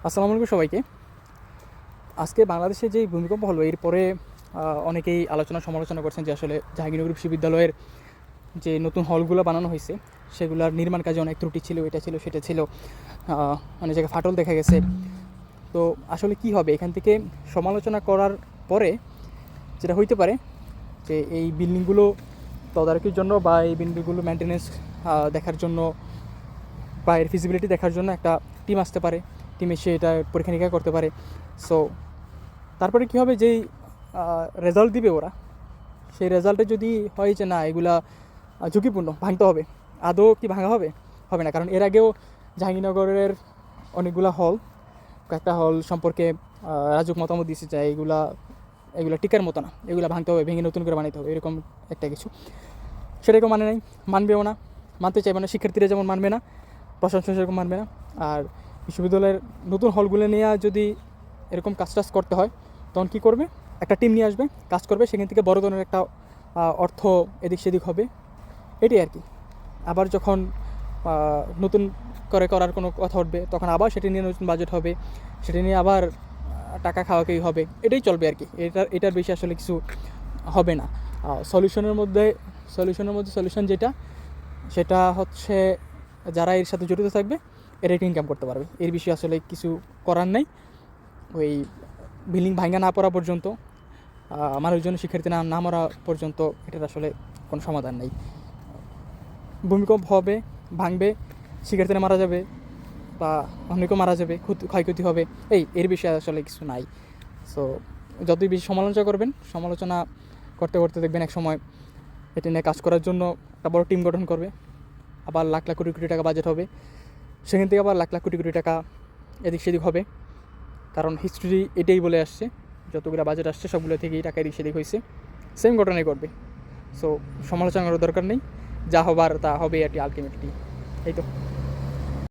আসসালামু আলাইকুম সবাইকে। আজকে বাংলাদেশে যেই ভূমিকম্প হলো এরপরে অনেকেই আলোচনা সমালোচনা করছেন যে আসলে জাহাঙ্গীরনগর বিশ্ববিদ্যালয়ের যে নতুন হলগুলো বানানো হয়েছে সেগুলোর নির্মাণ কাজে অনেক ত্রুটি ছিল, এটা ছিল সেটা ছিল, অনেক জায়গায় ফাটল দেখা গেছে। তো আসলে কি হবে এখান থেকে সমালোচনা করার পরে যেটা হইতে পারে যে এই বিল্ডিংগুলো তদারকির জন্য বা এই বিল্ডিংগুলো মেনটেনেন্স দেখার জন্য বা এর ফিজিবিলিটি দেখার জন্য একটা টিম আসতে পারে, টিম এসে এটা পরীক্ষা নিরীক্ষা করতে পারে। সো তারপরে কী হবে, যেই রেজাল্ট দিবে ওরা, সেই রেজাল্টে যদি হয় যে না এগুলা ঝুঁকিপূর্ণ, ভাঙতে হবে, আদৌ কি ভাঙা হবে? হবে না, কারণ এর আগেও জাহাঙ্গীরনগরের অনেকগুলা হল, কয়েকটা হল সম্পর্কে রাজুক মতামত দিয়েছে যে এগুলা এগুলা টিকার মতো না, এগুলা ভাঙতে হবে, ভেঙে নতুন করে বানাইতে হবে, এরকম একটা কিছু। সেটাকেও মানে নাই, মানবেও না, মানতে চাইবে না। শিক্ষার্থীরা যেমন মানবে না, প্রশাসন সেরকম মানবে না। আর বিশ্ববিদ্যালয়ের নতুন হলগুলো নিয়ে যদি এরকম কাজ টাজ করতে হয় তখন কী করবে? একটা টিম নিয়ে আসবে, কাজ করবে, সেখান থেকে বড় ধরনের একটা অর্থ এদিক সেদিক হবে, এটাই আর কি। আবার যখন নতুন করে করার কোনো কথা উঠবে তখন আবার সেটা নিয়ে নতুন বাজেট হবে, সেটা নিয়ে আবার টাকা খাওয়াকেই হবে, এটাই চলবে আর কি। এটার বেশি আসলে কিছু হবে না। সলিউশনের মধ্যে সলিউশন যেটা, সেটা হচ্ছে যারা এর সাথে জড়িত থাকবে এরা ইনকাম করতে পারবে, এর বিষয়ে আসলে কিছু করার নাই। ওই বিল্ডিং ভাঙা না পড়া পর্যন্ত, মানুষজন শিক্ষার্থী না মরা পর্যন্ত এটার আসলে কোনো সমাধান নেই। ভূমিকম্প হবে, ভাঙবে, শিক্ষার্থীরা মারা যাবে বা অনেকেও মারা যাবে, ক্ষয়ক্ষতি হবে, এর বিষয়ে আসলে কিছু নাই। সো যতই বেশি সমালোচনা করবেন, সমালোচনা করতে করতে দেখবেন এক সময় এটা নিয়ে কাজ করার জন্য একটা বড় টিম গঠন করবে, আবার লাখ লাখ কোটি কোটি টাকা বাজেট হবে, সেখান থেকে আবার লাখ লাখ কোটি কোটি টাকা এদিক সেদিক হবে। কারণ হিস্ট্রি এটাই বলে আসছে, যতগুলো বাজেট আসছে সবগুলো থেকেই টাকা এদিক সেদিক হয়েছে, সেম ঘটনাই করবে। সো সমালোচনা করার দরকার নেই, যা হবার তা হবে আর কি, আলটিমেটলি। এই তো।